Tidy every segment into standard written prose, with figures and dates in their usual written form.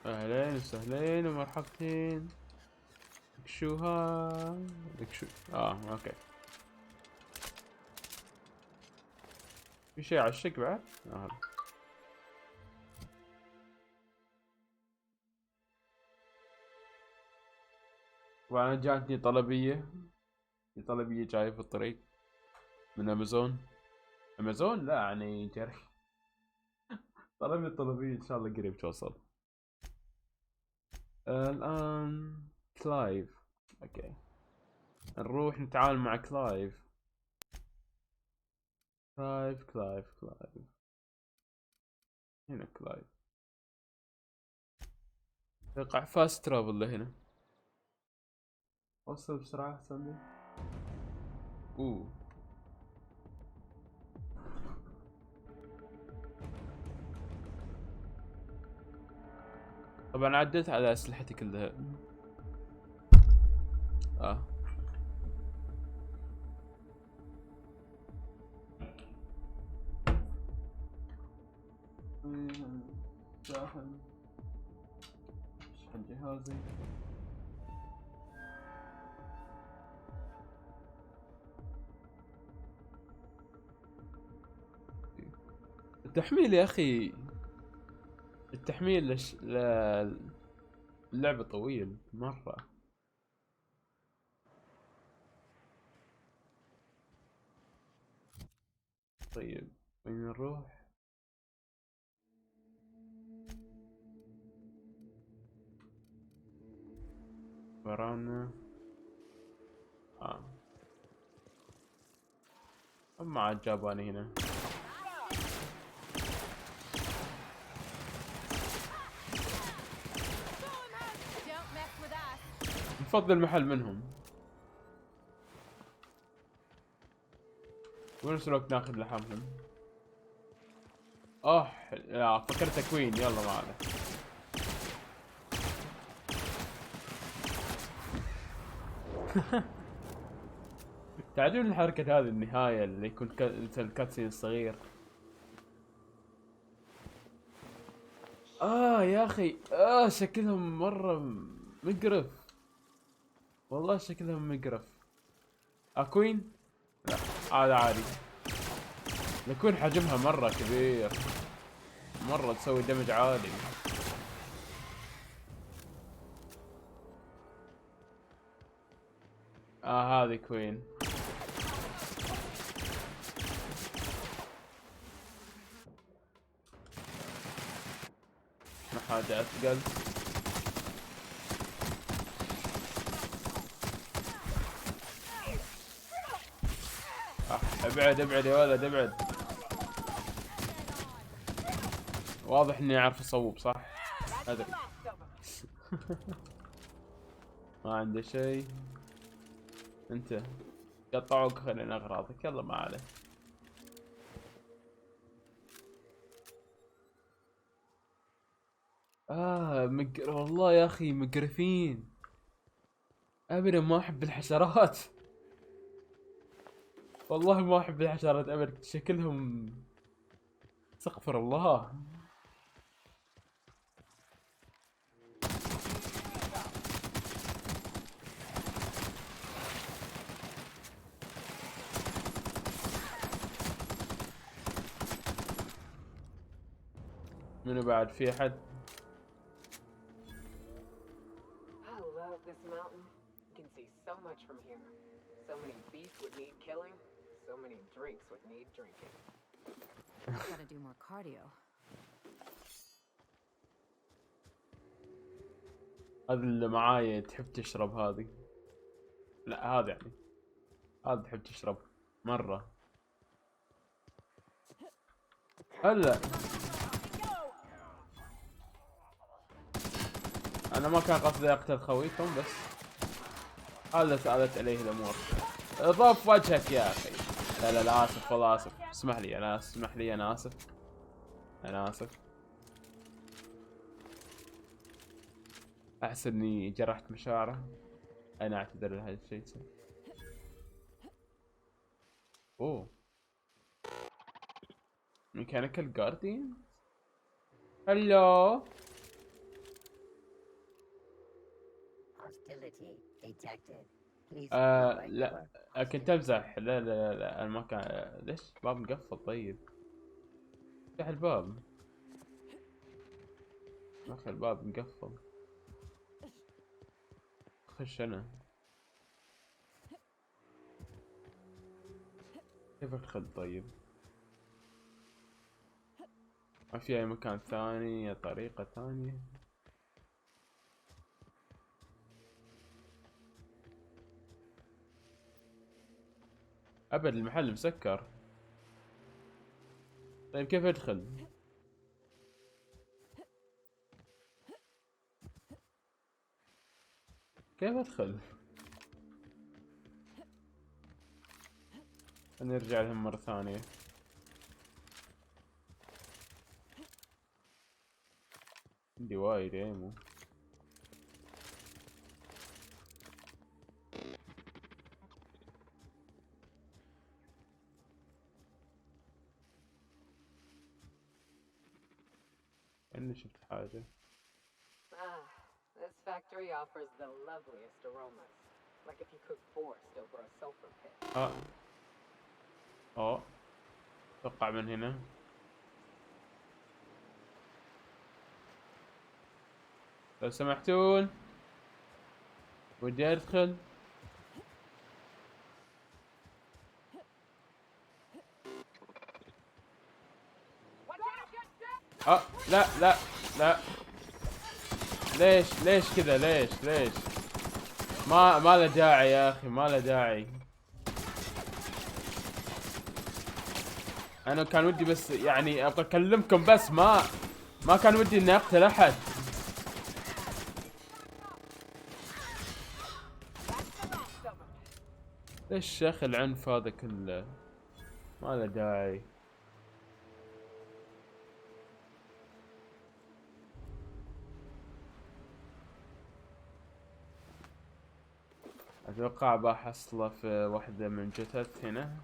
اهلين وسهلين ومرحبتين. دكشوها دكشو. اوكي. في شيء على الشق بعد؟ وانا جاتني طلبية جاية في الطريق من امازون. لا يعني جري. طلبية ان شاء الله قريب توصل. الان كلايف. اوكي، نروح نتعامل مع كلايف. كلايف هنا كلايف. اتوقع فاست ترافل لهنا. وصل بسرعة احسن لي. طبعا عدلت على اسلحتي كلها. شاحن. شحن جهازي. التحميل يا اخي، التحميل اللعبة طويل مرة. طيب وين نروح؟ ورانا ما عاد جاباني هنا. نفضل محل منهم. ونفس الوقت ناخذ لحمهم. لا فكرت كوين. يلا معنا. تعجبني الحركة هذه النهاية اللي يكون الكاتسين الصغير. يا اخي شكلهم مرة مقرف. والله شكلهم مقرف. اكوين؟ لا هذا عادي. يكون حجمها مرة كبير، مرة تسوي دمج عالي. هذه كوين. ما حاجة اثقل. ابعد يا ولد ابعد. واضح اني اعرف اصوب صح؟ ادري. ما عنده شيء. انت قطعوك خلينا اغراضك. يلا ما عليه. والله يا اخي مقرفين. ابدا ما احب الحشرات. والله ما احب الحشرات ابدا. شكلهم استغفر الله. منو بعد؟ في احد؟ I love this mountain. You can see so much from here. So many beasts would need killing. So many drinks would need drinking. Gotta do more cardio. هذا اللي معاي تحب تشرب هذه. لا هذا يعني هذا تحب تشرب مرة. هلا انا ما كان قصدي اقتل خويكم بس هذا سألت عليه الامور. ضاف وجهك يا اخي. لا اسف والله اسف. اسمح لي انا اسف. احس اني جرحت مشاعره. انا اعتذر لهذا الشيء. ميكانيكال جاردين. هلو Activity detected. Please لا كنت امزح. لا لا لا المكان ليش باب مقفل؟ طيب افتح الباب يا اخي، الباب مقفل. خش انا. كيف ادخل طيب؟ ما في اي مكان ثاني، طريقة ثانية؟ ابد المحل مسكر. طيب كيف ادخل؟ كيف ادخل؟ نرجع لهم مرة ثانية. عندي وايد ايمو. اني شفت حاجة. Ah, this factory offers the loveliest aromas. Like if you cook forest over a sulfur pit. اه اتوقع من هنا. لو سمحتون ودي ادخل. لا لا لا. ليش كذا؟ ليش ما له داعي يا اخي، ما له داعي. انا كان ودي بس يعني ابغى اكلمكم، بس ما كان ودي اني اقتل احد. ليش يا اخي العنف هذا كله؟ ما له داعي. اتوقع بحصله في واحدة من جثث هنا.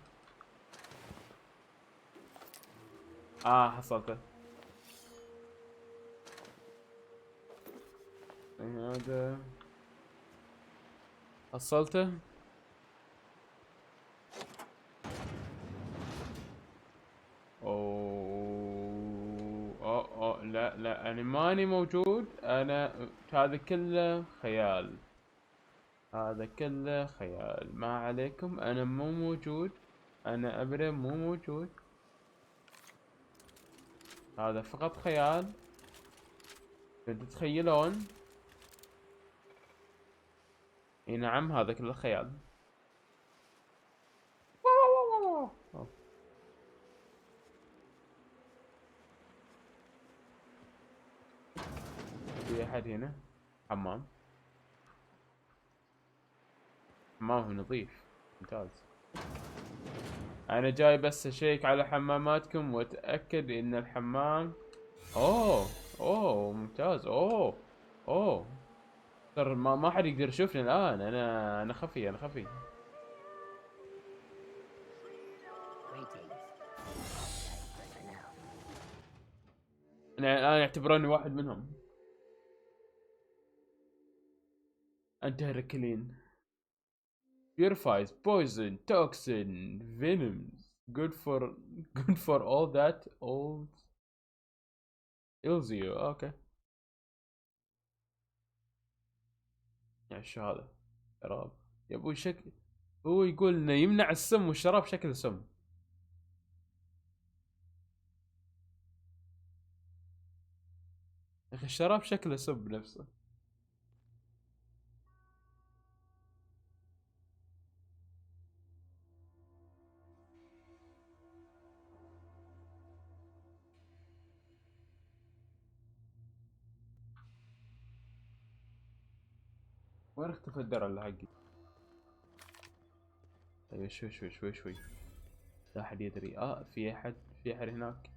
حصلته. هذا حصلته. لا انا ماني موجود. انا هذا كله خيال، هذا كله خيال. ما عليكم، انا مو موجود. انا ابدا مو موجود. هذا فقط خيال. تتخيلون؟ اي نعم، هذا كله خيال. في احد هنا؟ حمام. حمام نظيف، ممتاز. انا جاي بس اشيك على حماماتكم واتاكد ان الحمام. اوه ممتاز. اوه ترى ما حد يقدر يشوفني الان. انا خفي، انا خفي. انا الان يعتبروني واحد منهم. انتهركلين. Purifies poison, toxin, venoms. Good for all that old ills you. اوكي. يعني شو هذا؟ شراب يا ابوي. شكل هو يقول انه يمنع السم، والشراب شكله سم. يا اخي الشراب شكله سم نفسه. وين اختفى الدرع حقي؟ طيب شوي. لا احد يدري. في احد هناك.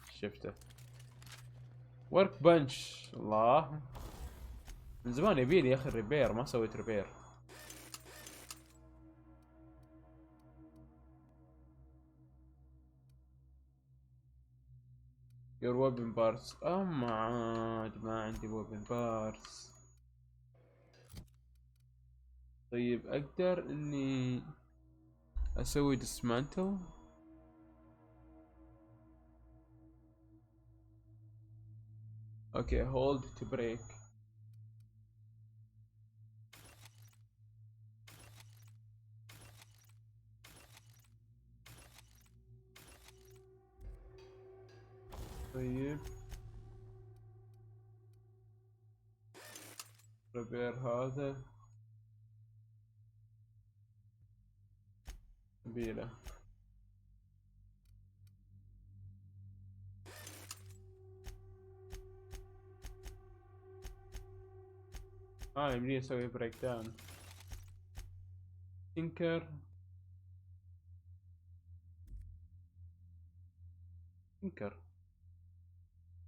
شفته. ورك بنش. الله، من زمان يبيلي يا اخي الريبير، ما سويت ريبير. Your weapon parts. ما عاد ما عندي weapon parts. طيب اقدر اني اسوي ديسمانتل. اوكي هولد تو بريك. طيب ريبير هذا بيله. يبغى اسوي بريك داون. تنكر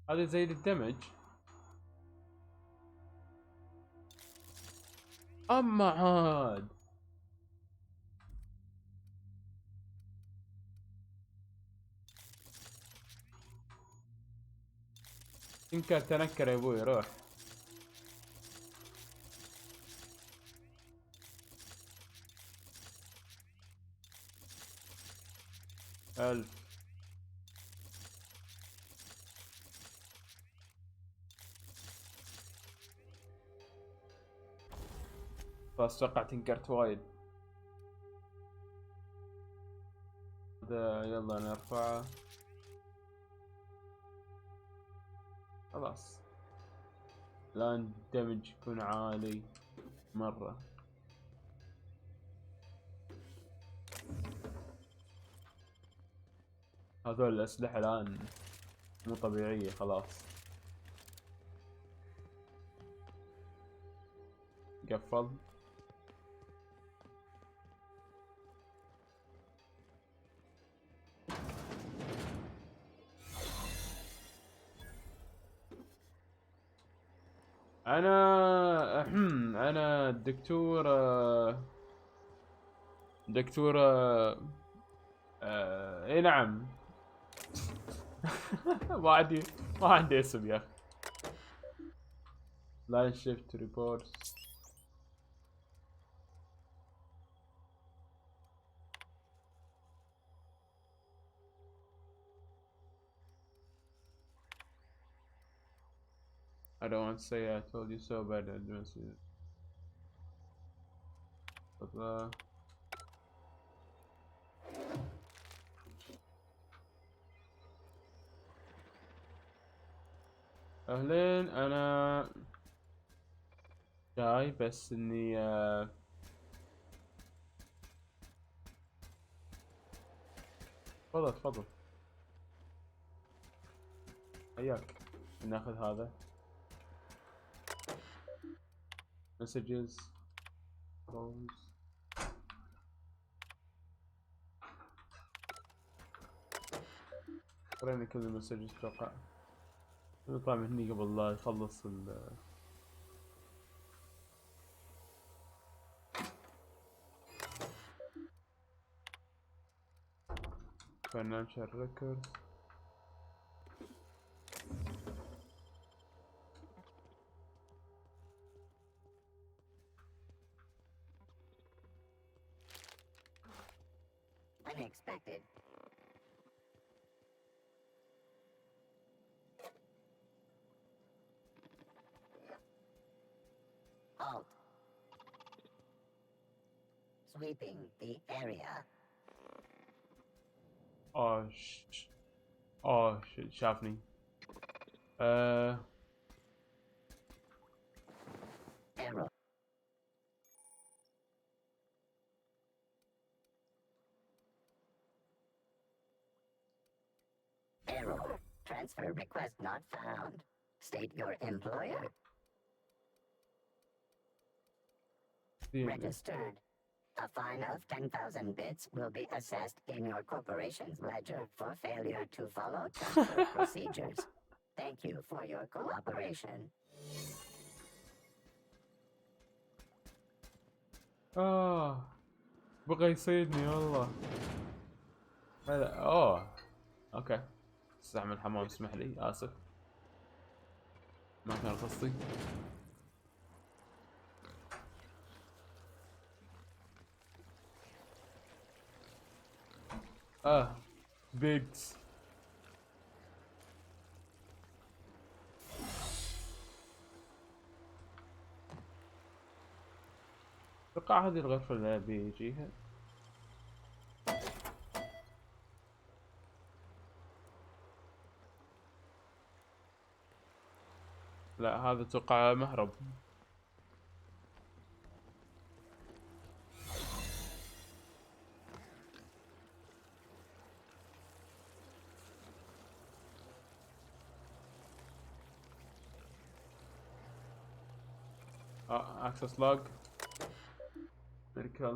هذا زي الدمج. اما عاد تنكر تنكر يا ابوي روح. ألف. بس اتوقع تنكرت وايد. هذا يلا نرفعه. خلاص الآن الدمج يكون عالي مرة. هذول الأسلحة الآن مو طبيعية خلاص. قفل. أنا الدكتور دكتور اي نعم. ما عندي اسم يا اخي. لاين شيفت ريبورت. I don't want to say I told you so, but I don't see it. But, أهلين أنا جاي بس إني تفضل تفضل حياك. ناخذ هذا messages close. قرينا كل المسجز اتوقع. نطلع من هني قبل لا يخلص ال financial record. Unexpected. Halt. Sweeping the area. شافني. Error. Error. Transfer request not found. State your employer. Registered. A fine of 10,000 bits will be assessed in your corporation's ledger for failure to follow transfer procedures. Thank you for your cooperation. بغى يصيدني والله. هذا اوكي. استعمل الحمام اسمح لي اسف. ما كان قصدي. بيجز. اتوقع هذه الغرفة اللي بيجيها. لا هذا اتوقع مهرب. access log. Medical.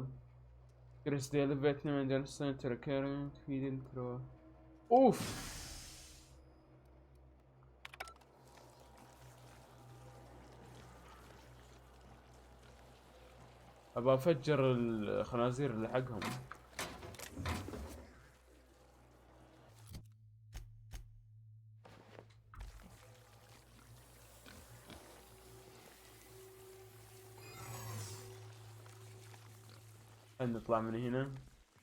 Chris the elevator and then center current feeding through. اوف. ابى افجر الخنازير اللي حقهم. نطلع من هنا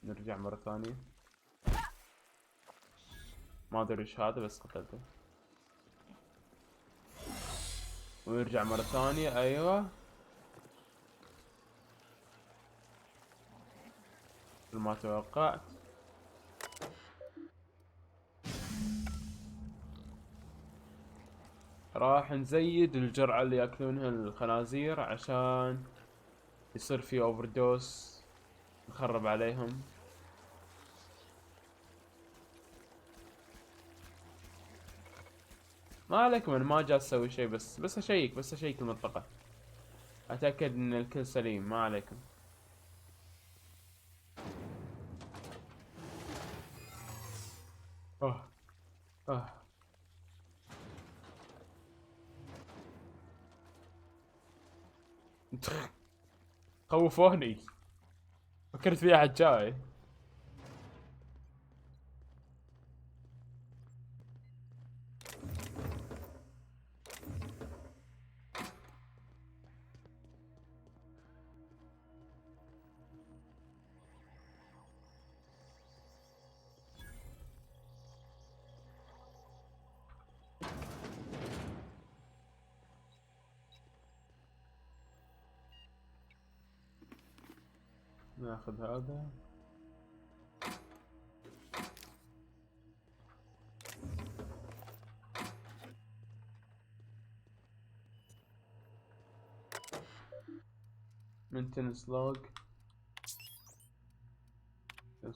نرجع مرة ثانية. ما ادري ايش هذا بس قتلته. ونرجع مرة ثانية. ايوه مثل ما توقعت. راح نزيد الجرعة اللي ياكلونها الخنازير عشان يصير في اوفر دوس نخرب عليهم. ما عليكم انا ما جالس اسوي شيء بس اشيك المنطقة اتأكد ان الكل سليم. ما عليكم. اه اه خوفوني فكرت في احد جاي. ناخذ هذا. maintenance log.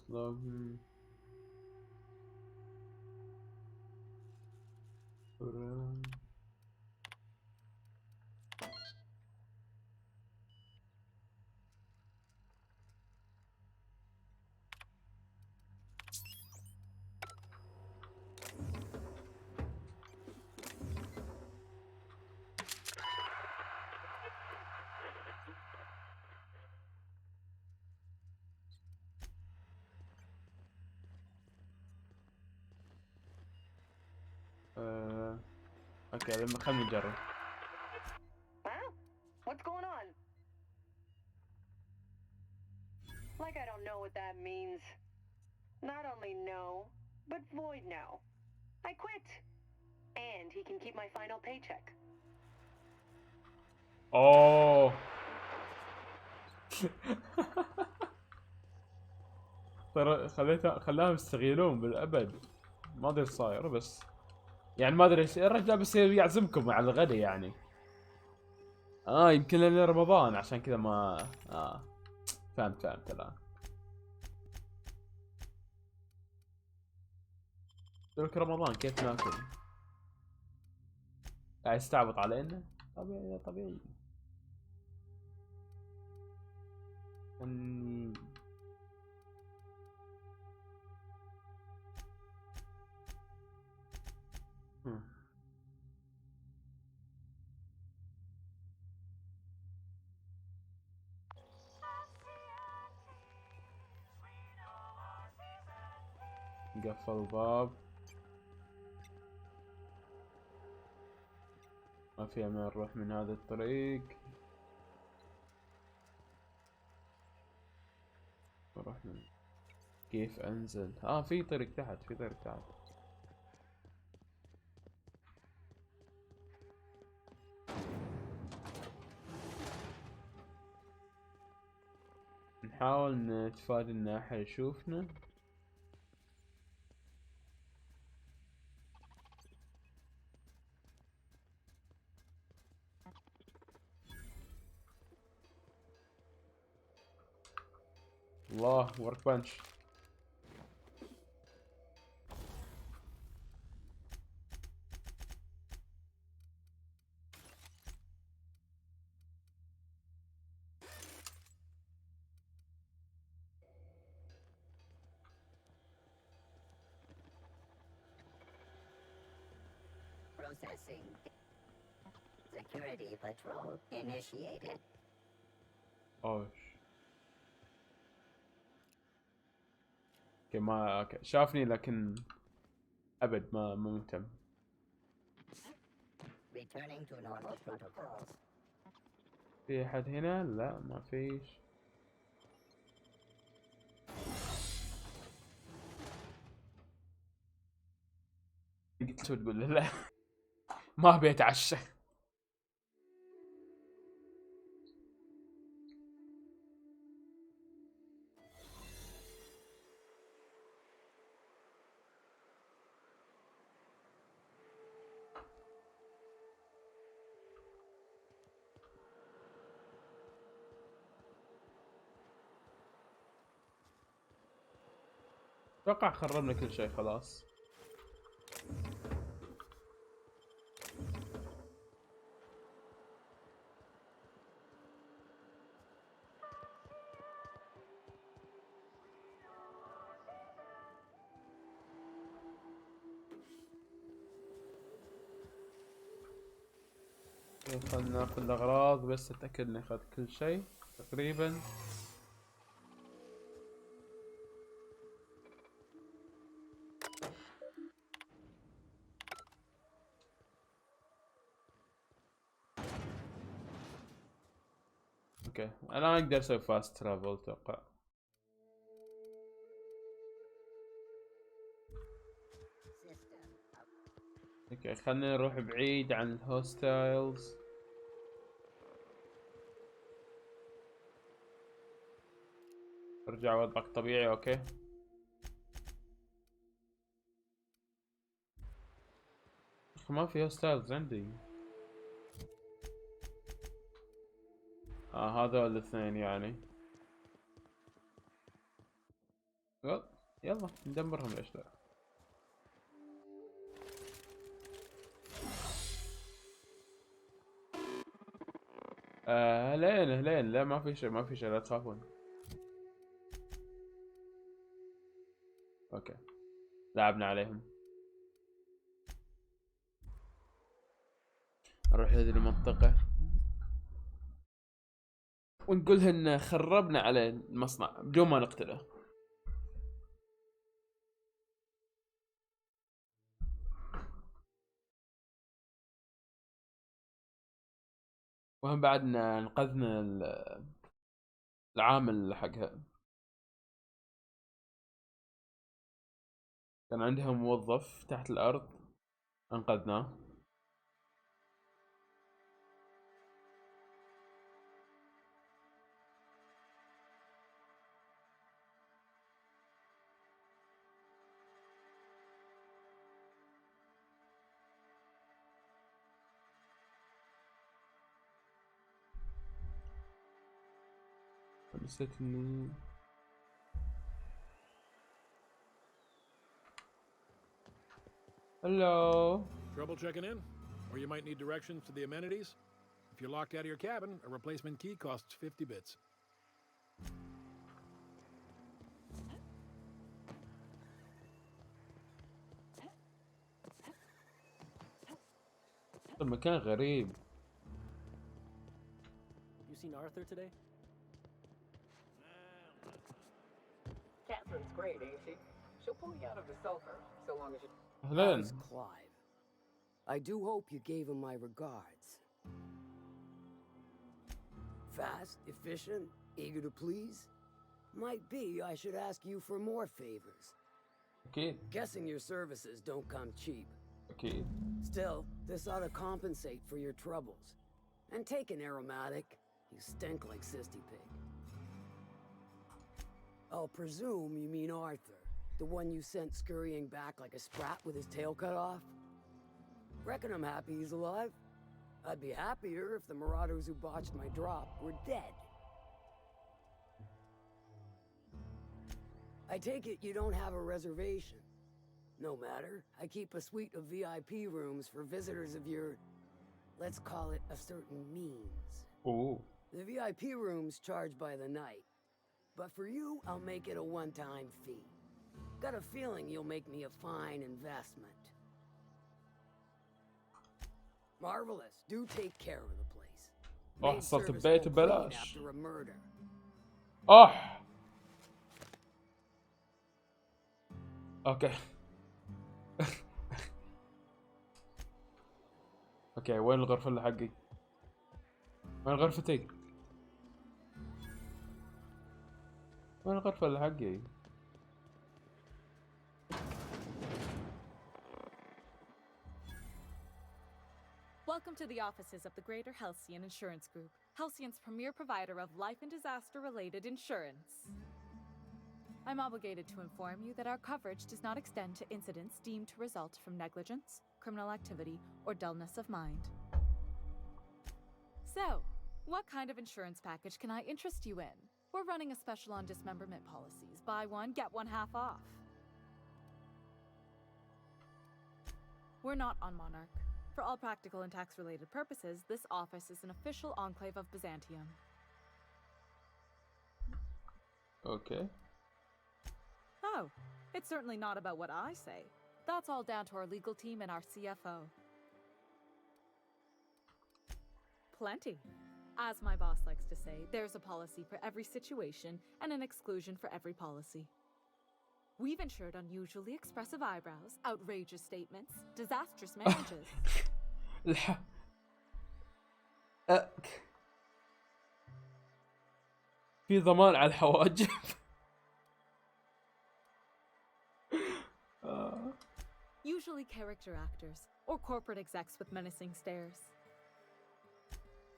log. اوكي لما خلينا نجرب. Huh? What's going on? Like I don't know what that means. Not only no, but void no. I quit. And he can keep my final paycheck. اوه ترى خلاهم يستغيلون بالابد. ما ادري ايش صاير بس يعني ما ادري ايش الرجال بس يعزمكم على الغداء يعني. يمكن لان رمضان عشان كذا ما فهمت الان. لك رمضان كيف ناكل؟ قاعد يستعبط علينا. طبيعي. نقفل الباب. ما في أمان نروح من هذا الطريق. نروح من كيف انزل؟ في طريق تحت، في طريق تحت. نحاول نتفادى ان احد يشوفنا. الله، ورك بنش. Processing. Security patrol initiated. اوش. اوكي، اوكي شافني لكن ابد ما مهتم. Returning to normal protocols. في احد هنا؟ لا ما فيش. قلت شو تقول له؟ لا ما ابي اتعشى. اتوقع خربنا كل شيء خلاص. خلنا ناخذ الاغراض بس اتاكد اني اخذت كل شيء تقريبا. اوكي انا اقدر اسوي فاست ترافل اتوقع. اوكي خلنا نروح بعيد عن الهوستايلز. ارجع وضعك طبيعي. اوكي ما في هوستايلز عندي. هذول الاثنين يعني. يلا ندمرهم ليش لا. هلين لا ما في شيء، ما في شيء، لا تخافون. اوكي لعبنا عليهم. نروح هذه المنطقة ونقولها ان خربنا على المصنع بدون ما نقتله. وهم بعدنا انقذنا العامل حقها. كان عندها موظف تحت الارض انقذناه. نسيت اني hello. Trouble checking in? Or you might need directions to the amenities? If you're locked out of your cabin, a replacement key costs 50 bits. المكان غريب. You seen Arthur today? Catherine's great, ain't she? She'll pull you out of the sulfur, so long as you... اهلين. How's Clive? I do hope you gave him my regards. Fast, efficient, eager to please? Might be I should ask you for more favors. اكيد Guessing your services don't come cheap. اكيد. Still, this ought to compensate for your troubles. And take an aromatic. You stink like Sisty Pig. I'll presume you mean Arthur, the one you sent scurrying back like a sprat with his tail cut off? Reckon I'm happy he's alive. I'd be happier if the marauders who botched my drop were dead. I take it you don't have a reservation. No matter, I keep a suite of VIP rooms for visitors of your, let's call it a certain means. اوه The VIP rooms charge by the night. But for you, I'll make it a one-time fee. Got a feeling you'll make me a fine investment. Marvelous. Do take care of the place. Maid حصلت service ببيت won't ببلاش. clean after a murder. اوكي. اوكي وين الغرفة اللي حقي؟ وين غرفتي؟ وين الغرفة اللي حقي؟ Welcome to the offices of the Greater Halcyon Insurance Group, Halcyon's premier provider of life and disaster-related insurance. I'm obligated to inform you that our coverage does not extend to incidents deemed to result from negligence, criminal activity, or dullness of mind. So, what kind of insurance package can I interest you in? We're running a special on dismemberment policies. Buy one, get one half off. We're not on Monarch. For all practical and tax-related purposes, this office is an official enclave of Byzantium. اوكي. Oh, it's certainly not about what I say. That's all down to our legal team and our CFO. Plenty. As my boss likes to say, there's a policy for every situation and an exclusion for every policy. We've insured unusually expressive eyebrows, outrageous statements, disastrous marriages. في ضمان على الحواجب. Usually character actors, or corporate execs with menacing stares.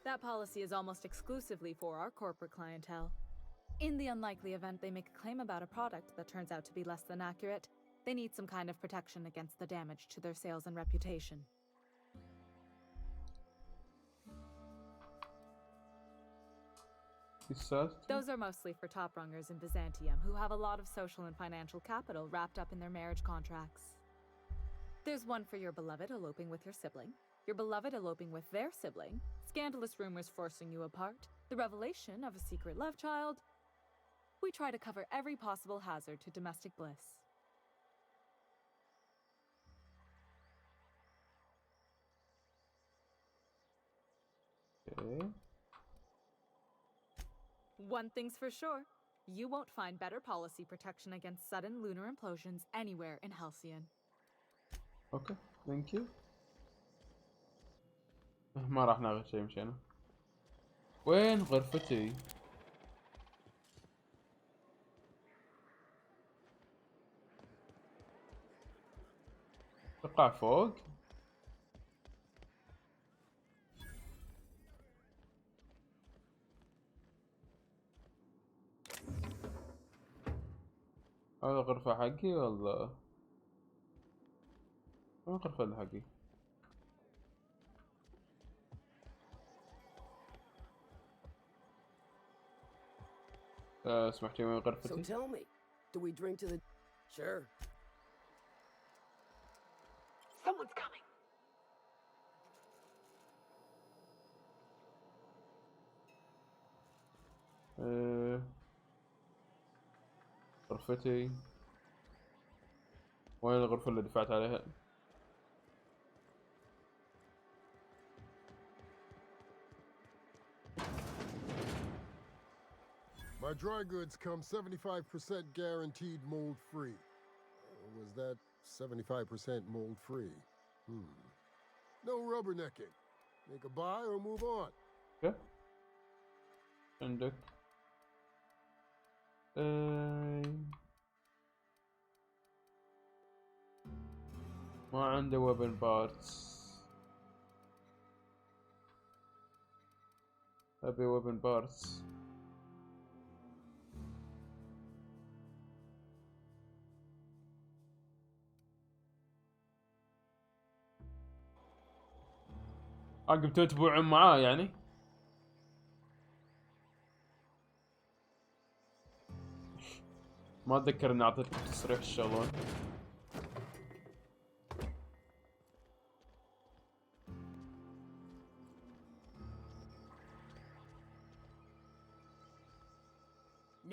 That policy is almost exclusively for our corporate clientele. In the unlikely event they make a claim about a product that turns out to be less than accurate, they need some kind of protection against the damage to their sales and reputation. Those are mostly for top-rungers in Byzantium who have a lot of social and financial capital wrapped up in their marriage contracts. There's one for your beloved eloping with your sibling, your beloved eloping with their sibling, scandalous rumors forcing you apart, the revelation of a secret love child. We try to cover every possible hazard to domestic bliss. Okay. One thing's for sure, you won't find better policy protection against sudden lunar implosions anywhere in Halcyon. اوكي ثانك يو. ما راح ناخذ شيء مشينا. وين غرفتي؟ اتوقع فوق. هذا غرفة حقي ولا وين الغرفة اللي حقي؟ سمحتي وين So غرفتي؟ tell me, do we drink to the... Sure. Someone's coming. غرفتي وين الغرفة اللي دفعت عليها؟ My dry goods come 75% guaranteed mold free. Was that 75% mold free? No rubbernecking. Make a buy or move on. اوكي. عندك ما عنده ويبن بارتس. ابي ويبن بارتس. قمتوا تبيعون معاه يعني؟ ما اتذكر اني اعطيتكم تصريح الشغلون.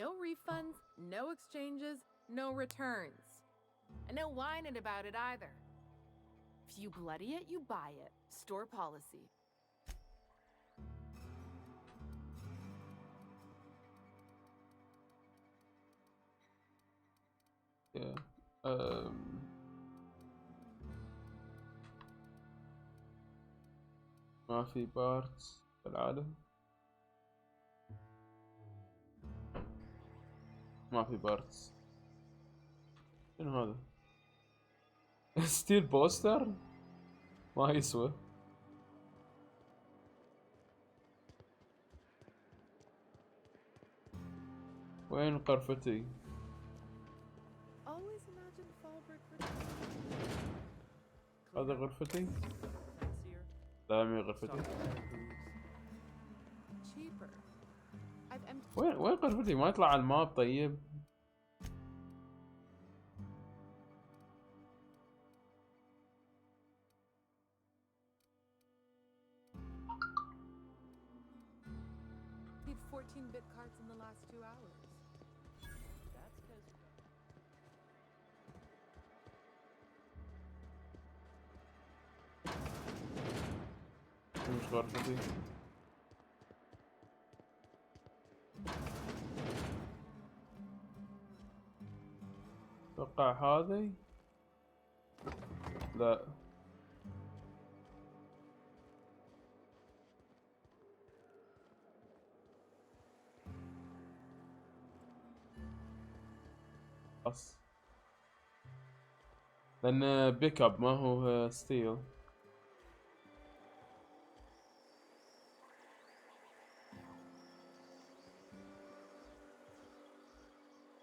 No refunds, no exchanges, no returns. And no whining about it either. If you bloody it, you buy it. Store policy. Yeah. ما في بارتس كالعادة. ما في بارتس. شنو هذا؟ ستيل بوستر؟ ما يسوى. وين قرفتي؟ Always imagine Fallbrook هذا غرفتي؟ fancier, لا مي غرفتي. cheaper. I've emptied وين غرفتي؟ ما يطلع على الماب طيب؟ need 14-bit cards in the last 2 hours. That's because مش غرفتي. اتوقع هذي. لا خلاص، لان بيك اب ما هو ستيل.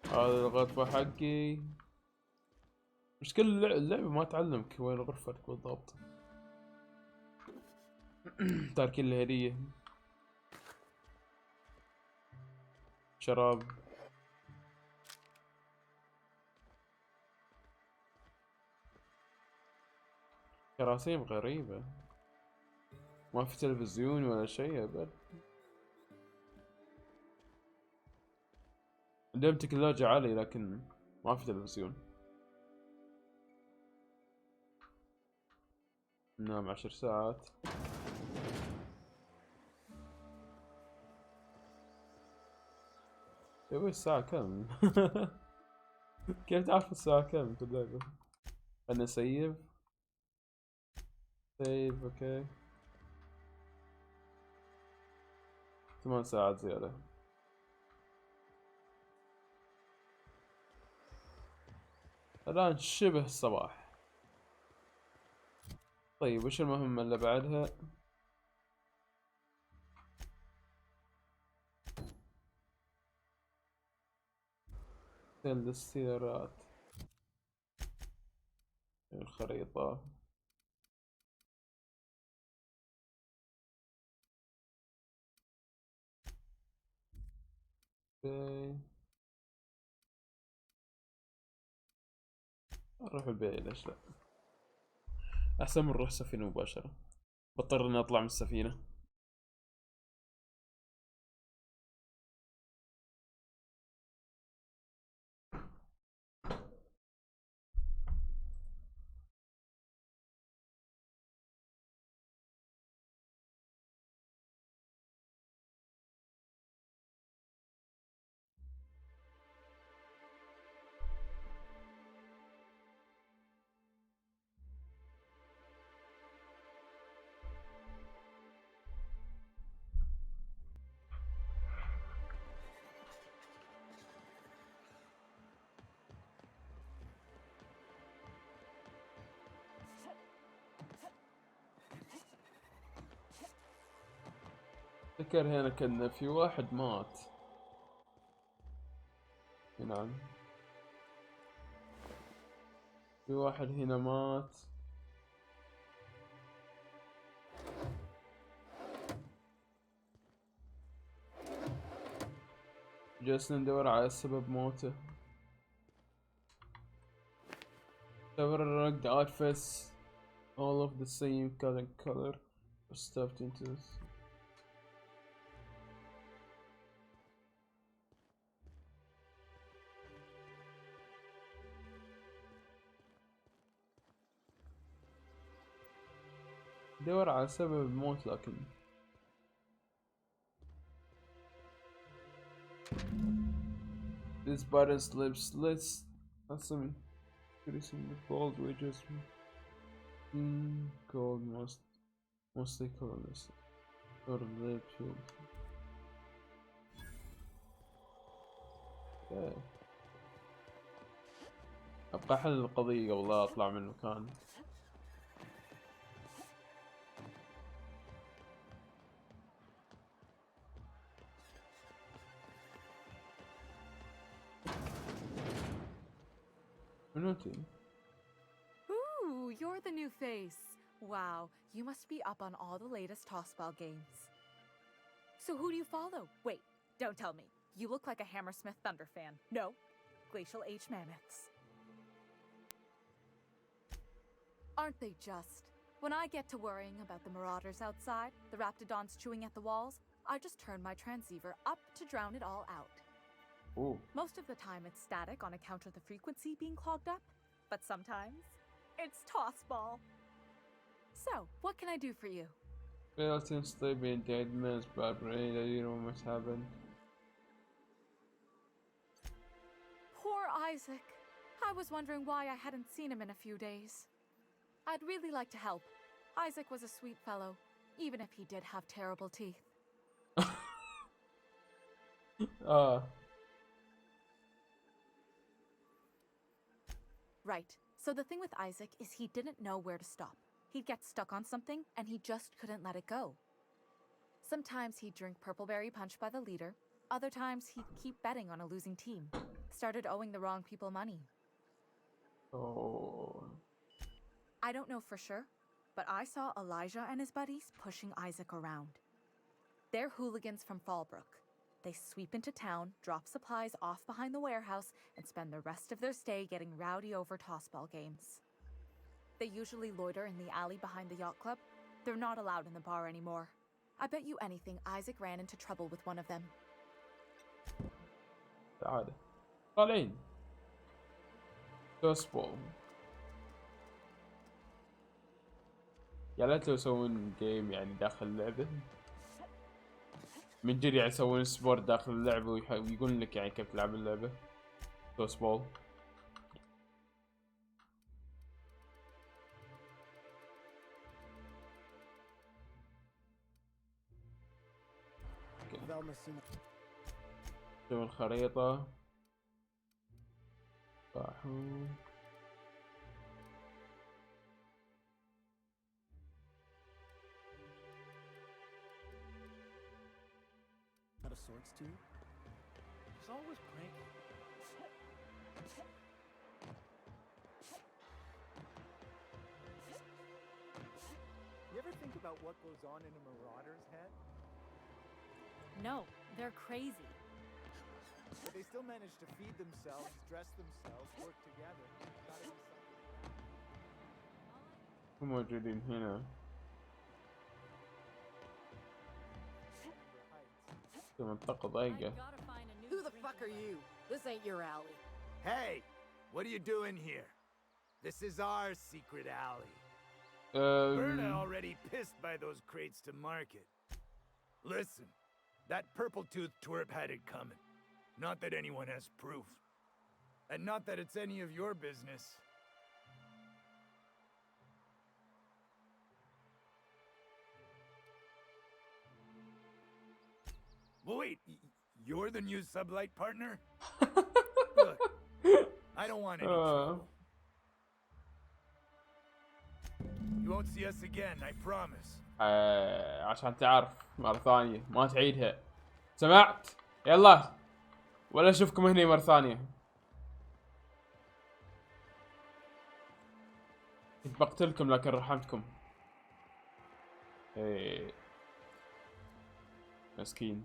هذا الغرفة حقي. مشكلة اللعبة ما تعلمك وين غرفتك بالضبط. تاركين الهدية. شراب. كراسيم غريبة. ما في تلفزيون ولا شيء أبد. عندهم تكنولوجيا عالية لكن ما في تلفزيون. ننام 10 ساعات. يا الساعة كم؟ كيف تعرف الساعة كم في اللعبة؟ أنا سيف. سيف اوكي. 8 ساعات زيادة. الآن شبه الصباح. طيب وش المهمة اللي بعدها؟ سلد السيارات. الخريطة. اوكي. نروح البيت ليش لا؟ أحسن من نروح سفينة مباشرة. بضطر إني أطلع من السفينة. ذكر هنا كان في واحد مات هنا، في واحد هنا مات. جلسنا ندور على سبب موته. Several the outfits, all of the same color, were stuffed into this. دور على سبب الموت لكن this button slits some increasing the cold wages cold mostly colorless or lip field. ابقى احل القضية قبل لا اطلع من المكان. Ooh, you're the new face. Wow, you must be up on all the latest tossball games. So who do you follow? Wait, don't tell me. You look like a Hammersmith Thunder fan. No, Glacial H Mammoths. Aren't they just? When I get to worrying about the marauders outside, the raptidons chewing at the walls, I just turn my transceiver up to drown it all out. Ooh. Most of the time it's static on account of the frequency being clogged up, but sometimes it's tossball. So, what can I do for you? Well, since they've been dead man's bad brain, I don't know what's happened. Poor Isaac. I was wondering why I hadn't seen him in a few days. I'd really like to help. Isaac was a sweet fellow, even if he did have terrible teeth. Right. So the thing with Isaac is he didn't know where to stop. He'd get stuck on something, and he just couldn't let it go. Sometimes he'd drink Purpleberry Punch by the liter. Other times he'd keep betting on a losing team. Started owing the wrong people money. Oh. I don't know for sure, but I saw Elijah and his buddies pushing Isaac around. They're hooligans from Fallbrook. They sweep into town, drop supplies off behind the warehouse, and spend the rest of their stay getting rowdy over tossball games. They usually loiter in the alley behind the yacht club. They're not allowed in the bar anymore. I bet you anything Isaac ran into trouble with one of them. تعال طالعين توسبول. يا ليت لو يسوون جيم يعني داخل اللعبة من جد، يعني يسوون سبورت داخل اللعبة ويقولون لك يعني كيف تلعب اللعبة توسبول. شوف الخريطة راحوا Out of sorts too? She's always cranky. You ever think about what goes on in a marauder's head? No, they're crazy. But they still manage to feed themselves, dress themselves, work together. Gotta be something. موجودين هنا. في منطقة ضيقة. Who the fuck are you? This ain't your alley. Hey, what are you doing here? This is our secret alley. Berna already pissed by those crates to market. Listen, that purple-toothed twerp had it coming. Not that anyone has proof. And not that it's any of your business. Wait, you're the new sublight partner? Look, I don't want any trouble. You won't see us again, I promise. عشان تعرف مرة ثانية ما تعيدها. سمعت؟ يلا ولا اشوفكم هنا مرة ثانية. كنت بقتلكم لكن رحمتكم. ايه مسكين.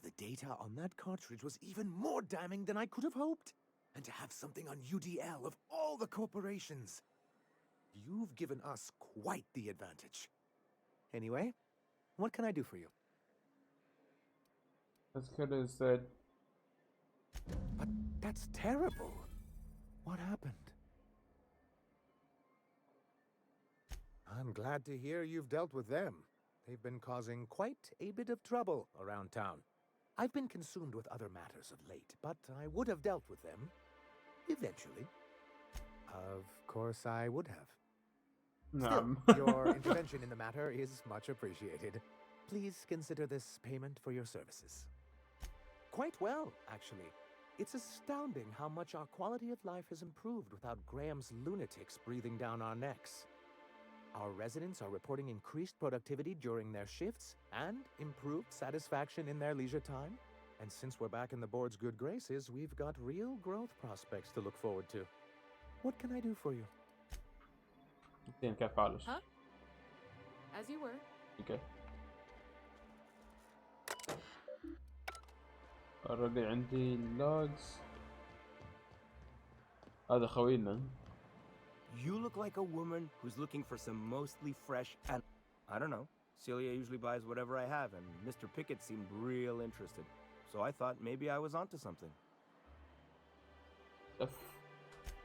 The data on that cartridge was even more damning than I could have hoped. And to have something on UDL of all the corporations. You've given us quite the advantage. Anyway, what can I do for you? As good as that. But that's terrible. What happened? I'm glad to hear you've dealt with them. They've been causing quite a bit of trouble around town. I've been consumed with other matters of late, but I would have dealt with them eventually. Of course I would have. Still, your intervention in the matter is much appreciated. Please consider this payment for your services. Quite well, actually. It's astounding how much our quality of life has improved without Graham's lunatics breathing down our necks. Our residents are reporting increased productivity during their shifts and improved satisfaction in their leisure time. And since we're back in the board's good graces, we've got real growth prospects to look forward to. What can I do for you? Huh? As you were. Okay. already عندي logs. هذا خوينا. You look like a woman who's looking for some mostly fresh and I don't know. Celia usually buys whatever I have, and Mr. Pickett seemed real interested. So I thought maybe I was onto something.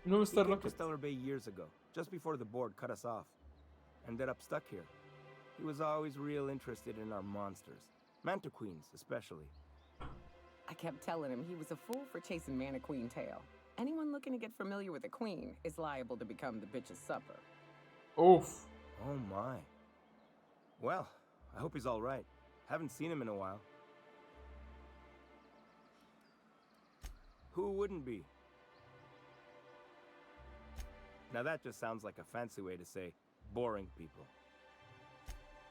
No, Mr. He came to Stellar Bay years ago, just before the board cut us off. Ended up stuck here. He was always real interested in our monsters. Mantiqueens, especially. I kept telling him he was a fool for chasing Mantiqueen tail. Anyone looking to get familiar with a queen is liable to become the bitch's supper. Oof. Oh my. Well, I hope he's all right. Haven't seen him in a while. Who wouldn't be? Now that just sounds like a fancy way to say boring people.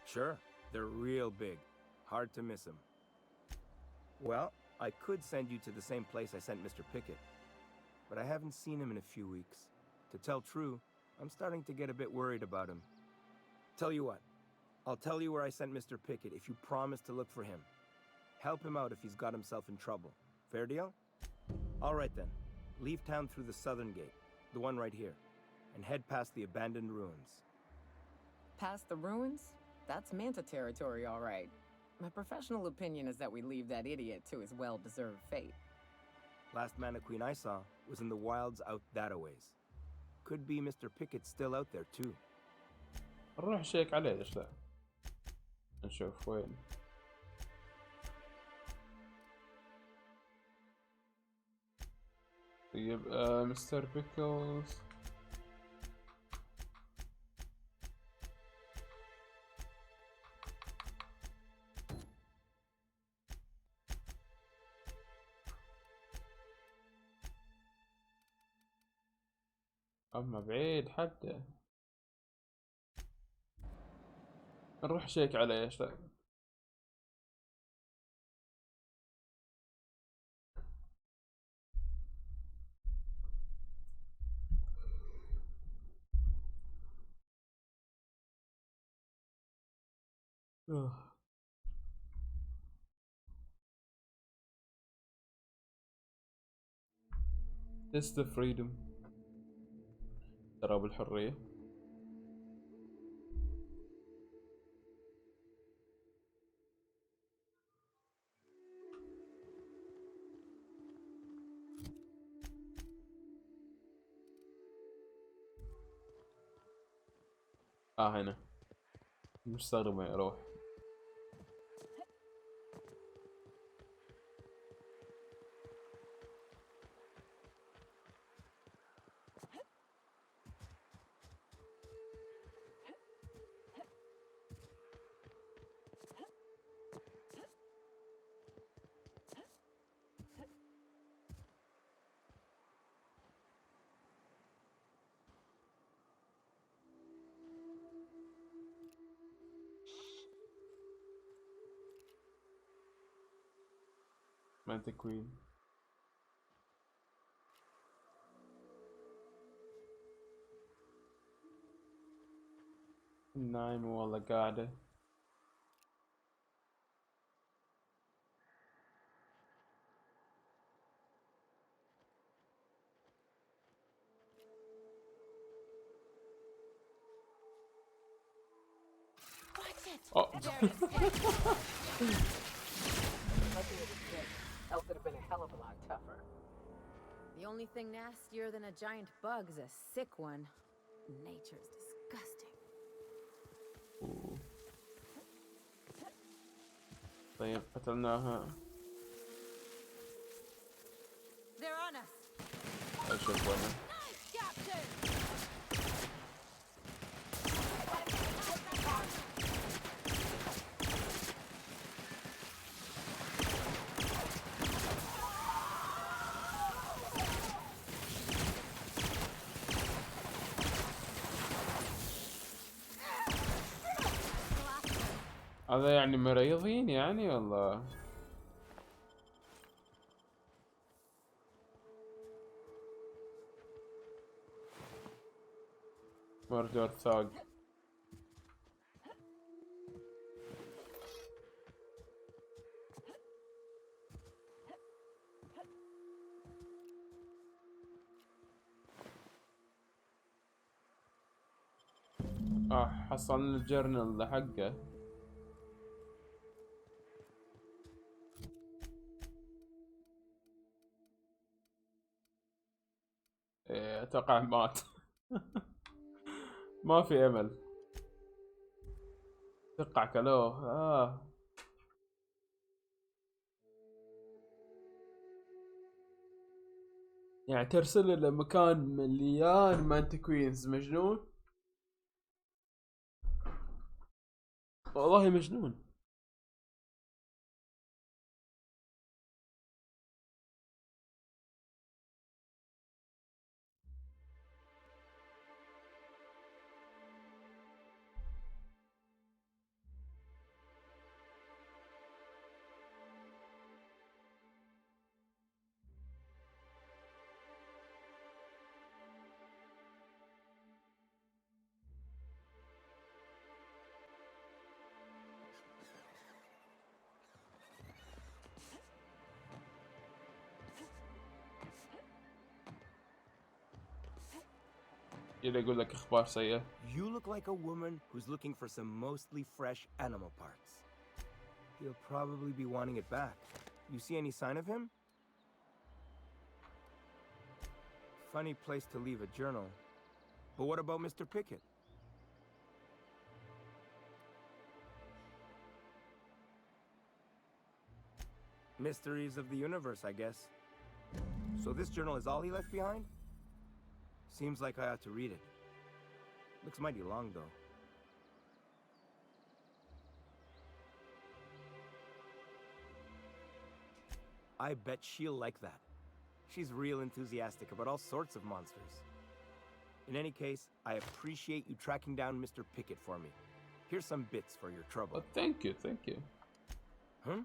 Sure, they're real big. Hard to miss them. Well, I could send you to the same place I sent Mr. Pickett. But I haven't seen him in a few weeks. To tell true, I'm starting to get a bit worried about him. Tell you what, I'll tell you where I sent Mr. Pickett if you promise to look for him. Help him out if he's got himself in trouble. Fair deal? All right then. Leave town through the southern gate, the one right here, and head past the abandoned ruins. Past the ruins? That's Manta territory, all right. My professional opinion is that we leave that idiot to his well-deserved fate. Last Mantiqueen I saw was in the wilds out that-a-ways. Could be Mr. Pickett still out there too. نروح نشيك عليه ليش لا. نشوف وين. طيب مستر بيكلز. اما بعيد حتى. نروح شيك عليه ايش لا. This the freedom. ترى بالحرية. هنا مستغرب ما يروح. مانتكوين. نايمة والله قاعدة. Oh. Else it'd have been a hell of a lot tougher. The only thing nastier than a giant bug's a sick one. Nature's disgusting. طيب قتلناها. They're on us. اشوف وين. هذا يعني مريضين يعني والله. مردور ثاق. حصلنا الجرنال حقه. اتوقع مات. ما في امل. اتوقع كلوه. يعني ترسل له مكان مليان مانتكوينز. مجنون والله مجنون. يقول لك اخبار سيئة. You look like a woman who's looking for some mostly fresh animal parts. He'll probably be wanting it back. You see any sign of him? Funny place to leave a journal. But what about Mr. Pickett? Mysteries of the universe, I guess. So this journal is all he left behind? Seems like I ought to read it. Looks mighty long, though. I bet she'll like that. She's real enthusiastic about all sorts of monsters. In any case, I appreciate you tracking down Mr. Pickett for me. Here's some bits for your trouble. Oh, thank you, thank you. Huh?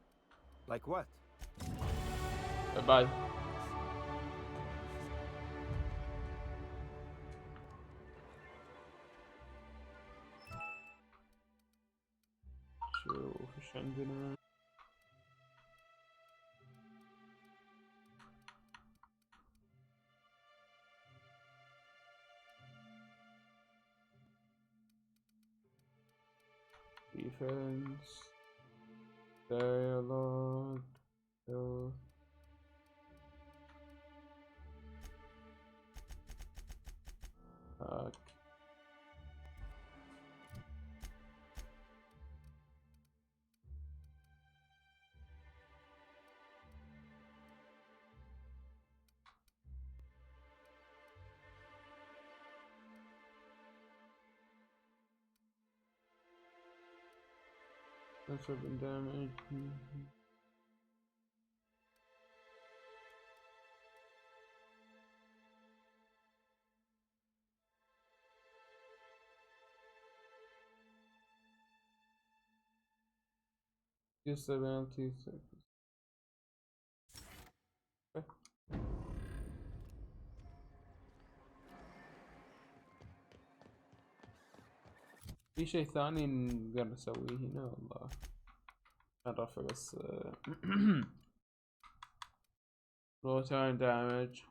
Like what? Bye. شوف ايش عندنا. Defense, dialogue, health. That's open damage. Disability. في شيء ثاني نقدر نسويه هنا والله. نرفع بس. low time damage.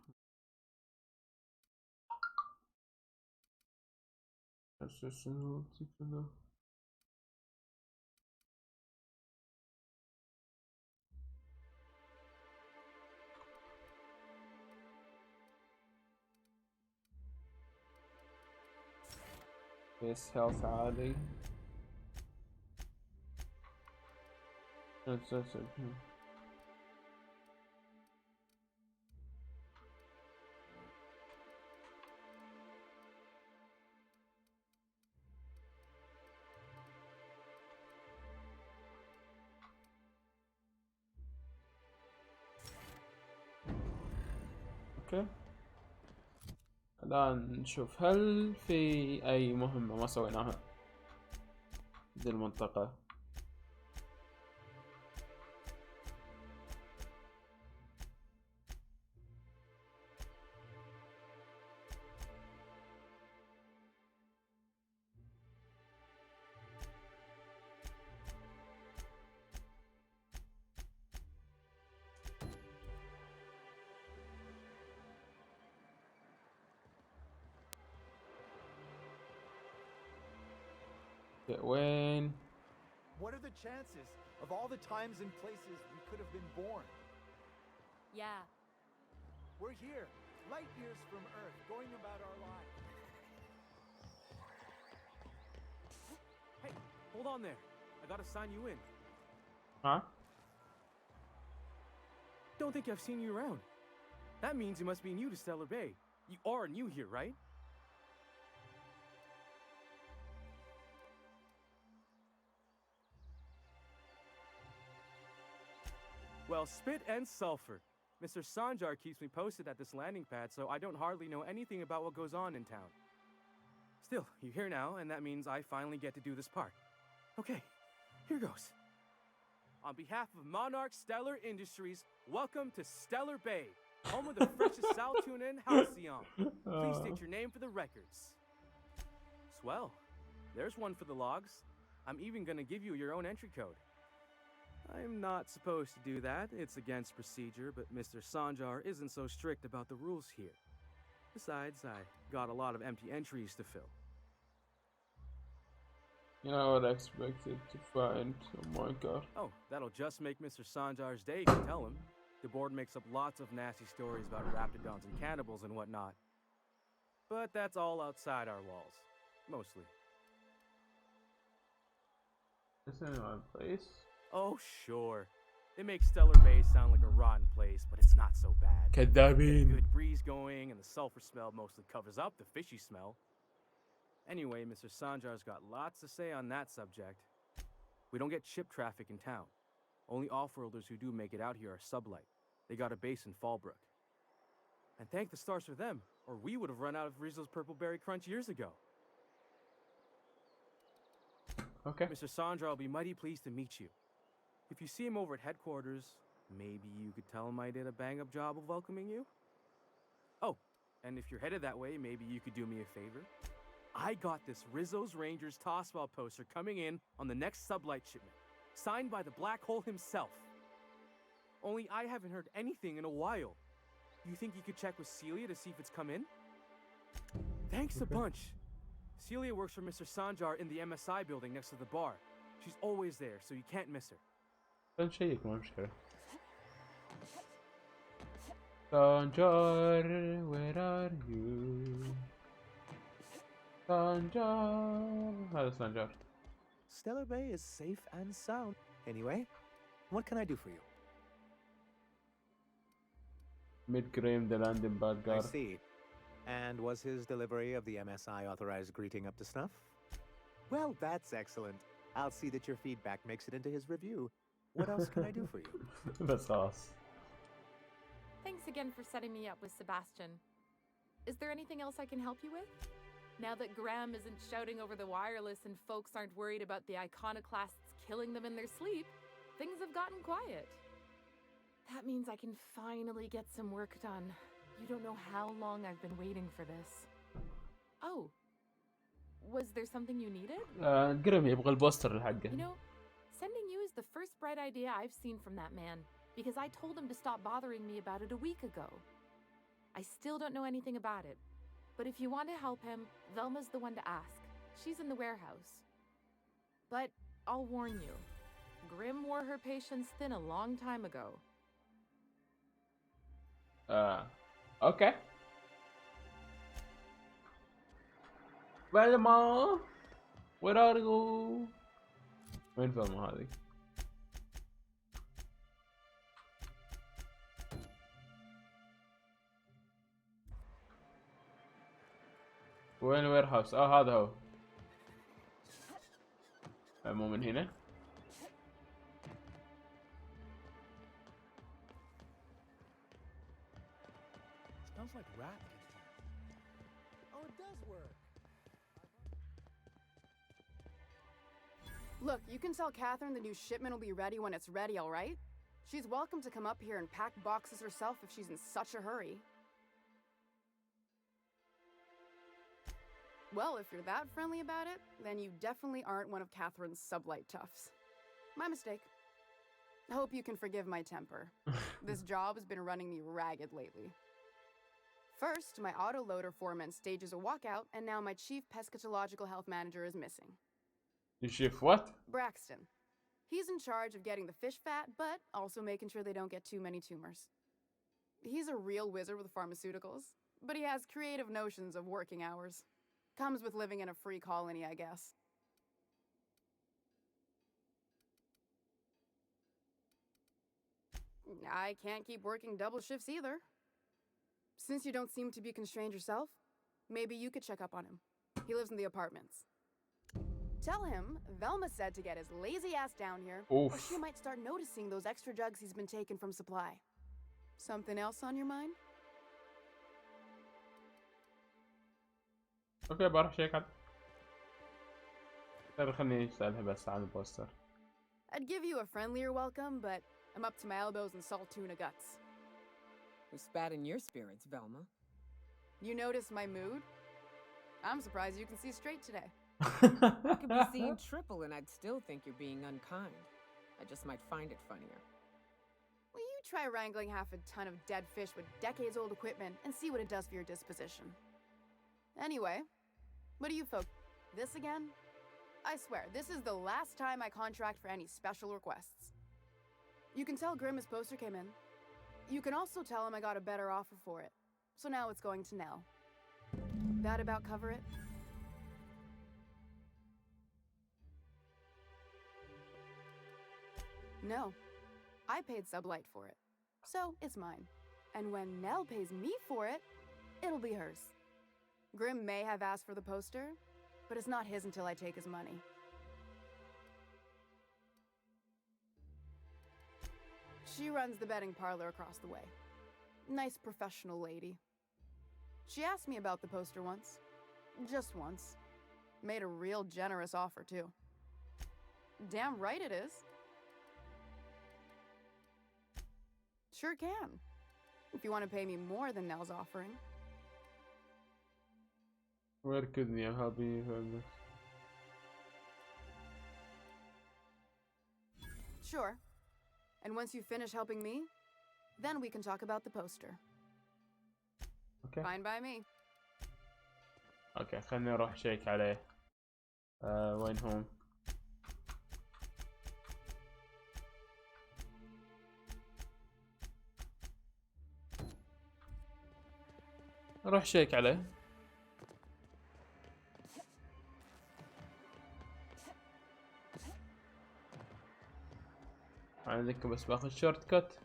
بس health عالي. اوكي الآن نشوف هل في أي مهمة ما سويناها ذي المنطقة. وين؟ What are the chances of all the times and places we could have been born? Yeah. We're here, light years from Earth, going about our lives. Hey, hold on there. I gotta sign you in. Huh? Don't think I've seen you around. That means you must be new to Stellar Bay. You are new here, right? Well, spit and sulfur. Mr. Sanjar keeps me posted at this landing pad, so I don't hardly know anything about what goes on in town. Still, you're here now, and that means I finally get to do this part. Okay, here goes. On behalf of Monarch Stellar Industries, welcome to Stellar Bay, home of the freshest sal tuna and halcyon. Please state your name for the records. Swell. There's one for the logs. I'm even gonna give you your own entry code. I'm not supposed to do that. It's against procedure, but Mr. Sanjar isn't so strict about the rules here. Besides, I got a lot of empty entries to fill. You know what I expected to find. Oh my god. Oh, that'll just make Mr. Sanjar's day if you tell him. The board makes up lots of nasty stories about raptidons and cannibals and whatnot. But that's all outside our walls. Mostly. This ain't my place. Oh, sure. It makes Stellar Bay sound like a rotten place, but it's not so bad. كدابين. Good breeze going, and the sulfur smell mostly covers up the fishy smell. Anyway, Mr. Sanjar's got lots to say on that subject. We don't get ship traffic in town. Only off-worlders who do make it out here are sublight. They got a base in Fallbrook. And thank the stars for them, or we would have run out of Rizzo's Purple Berry Crunch years ago. Okay. Mr. Sanjar will be mighty pleased to meet you. If you see him over at headquarters, maybe you could tell him I did a bang-up job of welcoming you? Oh, and if you're headed that way, maybe you could do me a favor. I got this Rizzo's Rangers tossball poster coming in on the next sublight shipment, signed by the Black Hole himself. Only I haven't heard anything in a while. You think you could check with Celia to see if it's come in? Thanks a bunch. Celia works for Mr. Sanjar in the MSI building next to the bar. She's always there, so you can't miss her. نشيك ما مشكلة. Sanjar, where are you? Sanjar. هذا Sanjar. Stellar Bay is safe and sound. Anyway, what can I do for you? Mid-Graham, the landing bad guy. I see. And was his delivery of the MSI authorized greeting up to snuff? Well, that's excellent. I'll see that your feedback makes it into his review. What else can I do for you? That's awesome. Thanks again for setting me up with Sebastian. Is there anything else I can help you with? Now that Graham isn't shouting over the wireless and folks aren't worried about the iconoclasts killing them in their sleep, things have gotten quiet. That means I can finally get some work done. You don't know how long I've been waiting for this. Oh, Was there something you needed? قرم يبغى البوستر You حقه. know, sending you is the first bright idea I've seen from that man, because I told him to stop bothering me about it a week ago. I still don't know anything about it, but if you want to help him, Velma's the one to ask. She's in the warehouse. But I'll warn you, Grim wore her patience thin a long time ago. اوكي. فيلما وين ارجو؟ وين فيلما هذه؟ وين الوير هاوس؟ هذا هو. مو من هنا. Smells like rat. Oh, it does work. Look, you can tell Catherine the new shipment will be ready when it's ready, all right? She's welcome to come up here and pack boxes herself if she's in such a hurry. Well, if you're that friendly about it, then you definitely aren't one of Catherine's sublight toughs. My mistake. I hope you can forgive my temper. This job has been running me ragged lately. First, my autoloader foreman stages a walkout, and now my chief pescatological health manager is missing. Your chief what? Braxton. He's in charge of getting the fish fat, but also making sure they don't get too many tumors. He's a real wizard with pharmaceuticals, but he has creative notions of working hours. Comes with living in a free colony, I guess. I can't keep working double shifts either. Since you don't seem to be constrained yourself, maybe you could check up on him. He lives in the apartments. Tell him Velma said to get his lazy ass down here, or she might start noticing those extra drugs he's been taking from supply. Something else on your mind? اوكي بروح شيك على. خليني اسألها بس عن البوستر. I'd give you a friendlier welcome, but I'm up to my elbows in salt tuna guts. Who spat in your spirits, Velma? You notice my mood? I'm surprised you can see straight today. I could be seeing triple and I'd still think you're being unkind. I just might find it funnier. Will you try wrangling half a ton of dead fish with decades-old equipment and see what it does for your disposition? Anyway, what do you folks... This again? I swear, this is the last time I contract for any special requests. You can tell Grim his poster came in. You can also tell him I got a better offer for it. So now it's going to Nell. That about cover it? No. I paid Sublight for it. So it's mine. And when Nell pays me for it, it'll be hers. Grim may have asked for the poster, but it's not his until I take his money. She runs the betting parlor across the way. Nice professional lady. She asked me about the poster once. Just once. Made a real generous offer, too. Damn right it is. Sure can. If you want to pay me more than Nell's offering. Where could you help me from this? Sure. And once you finish helping me, then we can talk about the poster. Okay. Fine by me. اوكي خليني اروح شيك عليه. وين هم؟ اروح شيك عليه. عندك بس باخذ شورت كت.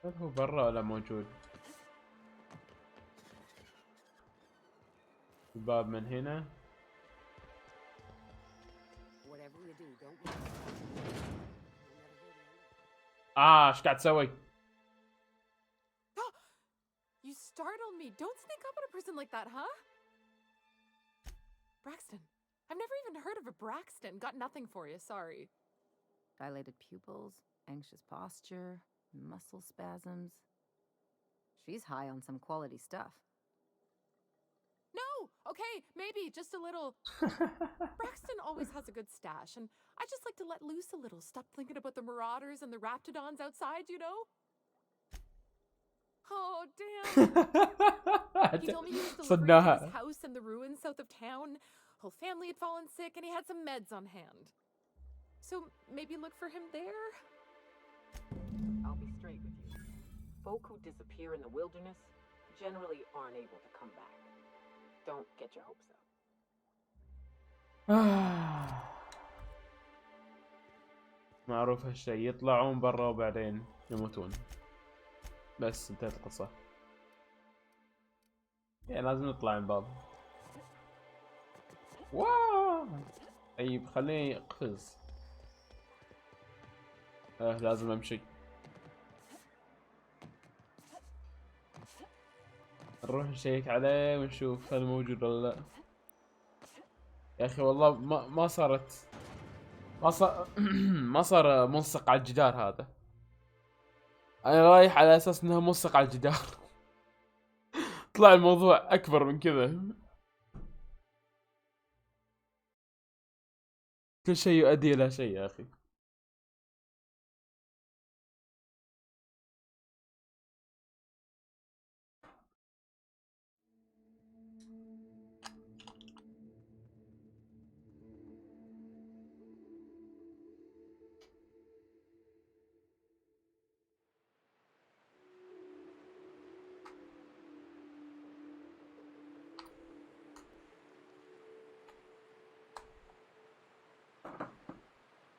هل هو برا ولا موجود؟ الباب من هنا. ايش قاعد تسوي؟ You startled me. Don't sneak up on a person like that, huh? Braxton. I've never even heard of a Braxton. Got nothing for you, sorry. Dilated pupils, anxious posture, muscle spasms. She's high on some quality stuff. No! Okay, maybe, just a little. Braxton always has a good stash, and I just like to let loose a little. Stop thinking about the marauders and the raptidons outside, you know? Oh, damn. He told me he was delivering to his house in the ruins south of town. Whole family had fallen sick, and he had some meds on hand. So maybe look for him there? I'll be straight with you. Folk who disappear in the wilderness generally aren't able to come back. Don't get your hopes up. معروف هالشيء، يطلعون برا وبعدين يموتون. بس انتهت القصة. يعني لازم نطلع من باب. واو. طيب خليني اقفز. لازم امشي. نروح نشيك عليه ونشوف هل موجود ولا لا. يا اخي والله ما صارت ما صار ملصق على الجدار هذا. انا رايح على اساس انها ملصق على الجدار. طلع الموضوع اكبر من كذا. كل شيء يؤدي الى شيء يا اخي.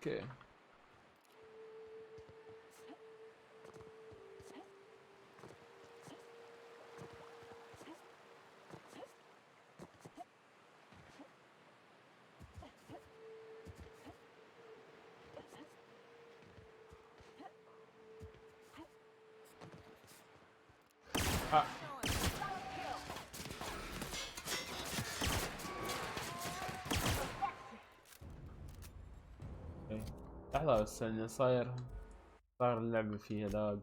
اوكي. لحظة بس اني صار اللعبة فيها لاج.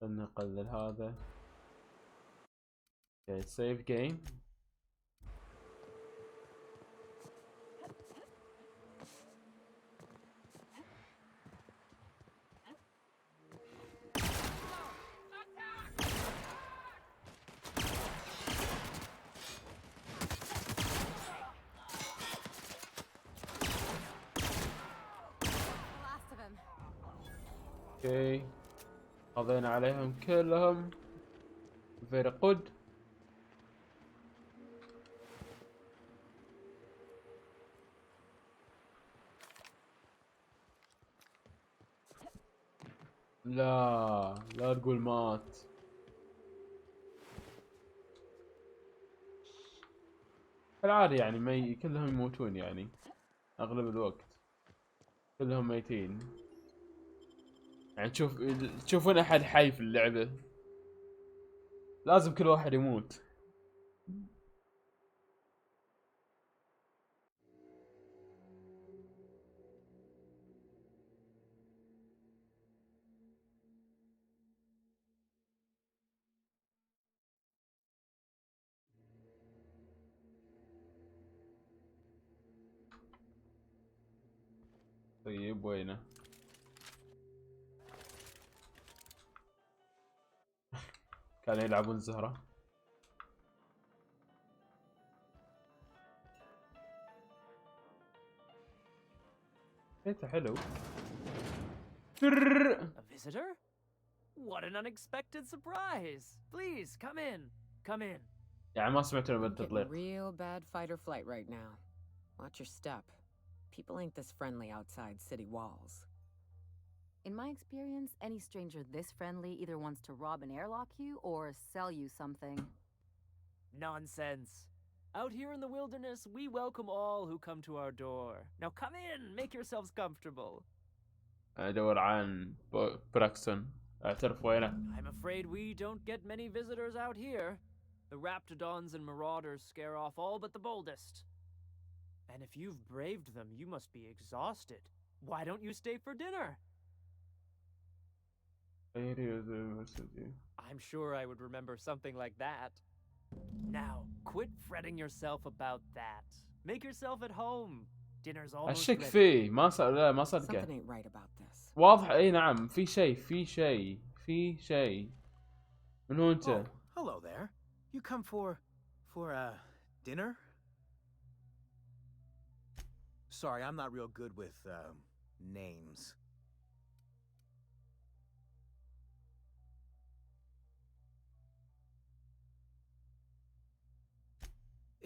خلنا نقلل هذا. اوكي سيف جيم. اوكي قضينا عليهم كلهم. very good. لا تقول مات. العادي يعني كلهم يموتون يعني اغلب الوقت كلهم ميتين. يعني تشوفون احد حي في اللعبة لازم كل واحد يموت. طيب وينه؟ كانوا يلعبون زهرة. بيته حلو. A visitor? What an unexpected surprise! Please come in. Come in. يعني ما سمعت لما تطلع. Real bad fight or flight right now. Watch your step. People ain't this friendly outside city walls. In my experience, any stranger this friendly either wants to rob and airlock you or sell you something. Nonsense. Out here in the wilderness, we welcome all who come to our door. Now come in, make yourselves comfortable. ادور عن براكسون. اعترف وينه. I'm afraid we don't get many visitors out here. The raptidons and marauders scare off all but the boldest. And if you've braved them, you must be exhausted. Why don't you stay for dinner? I'm sure I would remember something like that. Now, quit fretting yourself about that. Make yourself at home. Dinner's almost اشك ready. فيه لا ما صدقه. Something ain't right about this. واضح اي نعم في شيء من هو انت؟ Oh, hello there. You come for dinner? Sorry, I'm not real good with names.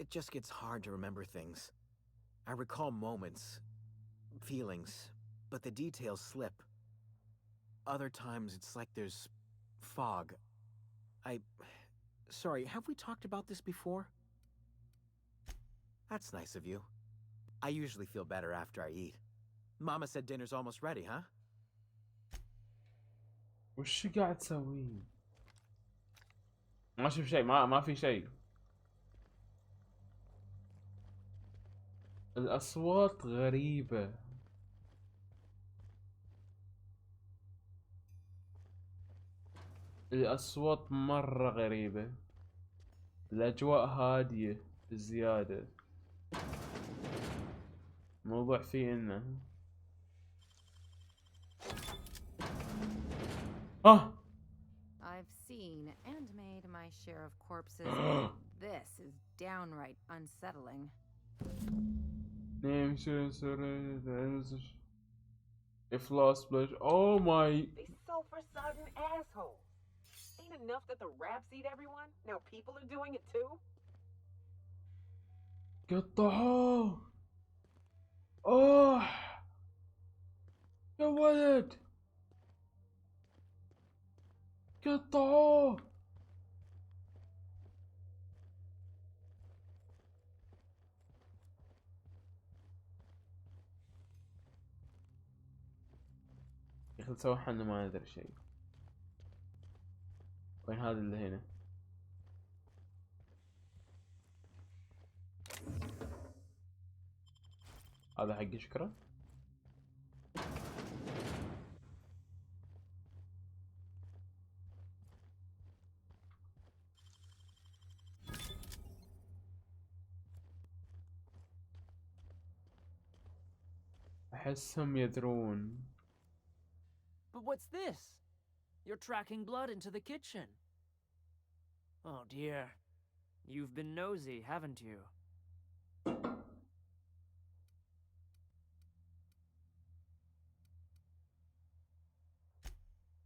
It just gets hard to remember things. I recall moments, feelings, but the details slip. Other times it's like there's fog. Sorry, have we talked about this before? That's nice of you. I usually feel better after I eat. Mama said dinner's almost ready, huh? وش قاعد تسوي؟ ما اشوف شيء ما في شيء. الأصوات غريبة. الأصوات مرة غريبة. الأجواء هادية بزيادة. الموضوع فيه إنه I've seen and made my share of corpses. This is downright unsettling. Name if lost blood. Oh my. These sulfur-sodden assholes. Ain't enough that the rats eat everyone? Now people are doing it too? قطعوه. اوه يا ولد قطعوه. يا اخي نسوي حنا ما ندري شيء. وين هذا اللي هنا؟ هذا حقي شكرا. أحسهم يدرون. But what's this? You're tracking blood into the kitchen. Oh dear. You've been nosy, haven't you?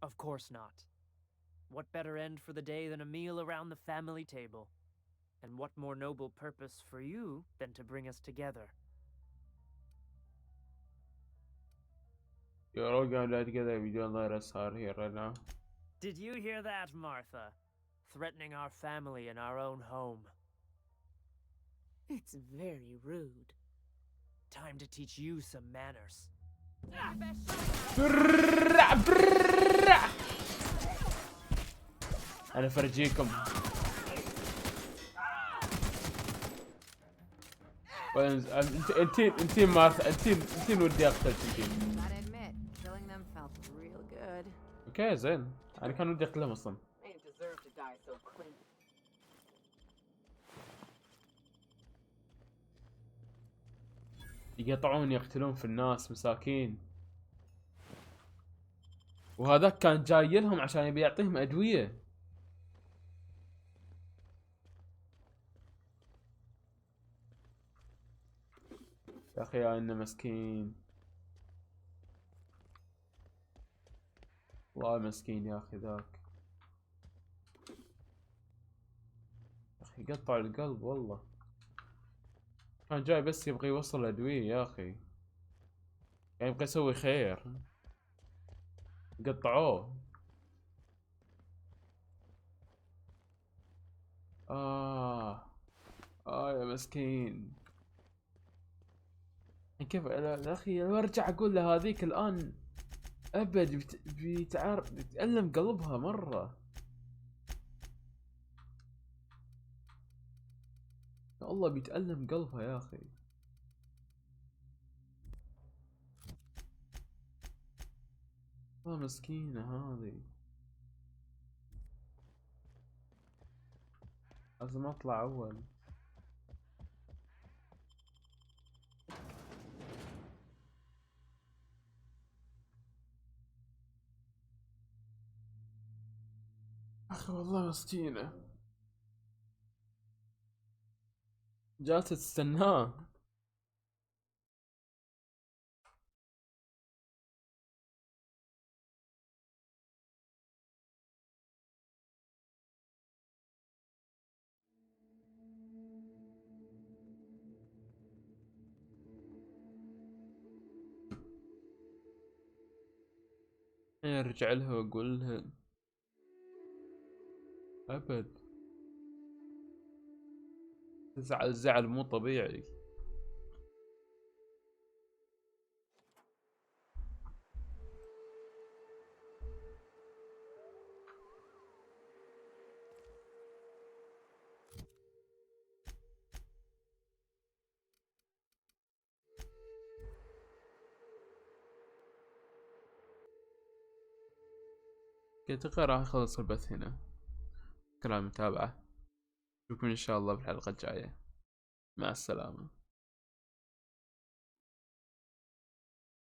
Of course not. What better end for the day than a meal around the family table? And what more noble purpose for you than to bring us together? You're all going to die together if you don't let us out here right now. Did you hear that, Martha? Threatening our family in our own home. It's very rude. Time to teach you some manners. أنا فرجيكم. انتين مارثا انتين ودي اقتل انتين. اوكي زين. انا كان ودي اقتلهم اصلا. يقطعون يقتلون في الناس مساكين. وهذاك كان جاي لهم عشان يبي يعطيهم ادويه. يا اخي يا انه مسكين. والله مسكين يا اخي ذاك. يا اخي قطع القلب والله. كان جاي بس يبغى يوصل ادويه يا اخي. يعني يبغى يسوي خير. قطعوه. يا مسكين. كيف يا اخي لو ارجع اقول له هذيك الان ابد بيتألم قلبها مرة. والله بيتألم قلبها يا اخي. مسكينة هذه. لازم اطلع اول. اخي والله مسكينة جالسة تستناه. ارجع لها واقول لها ابد. تزعل زعل مو طبيعي. أعتقد راح أخلص البث هنا. شكرا على المتابعة، نشوفكم إن شاء الله في الحلقة الجاية. مع السلامة.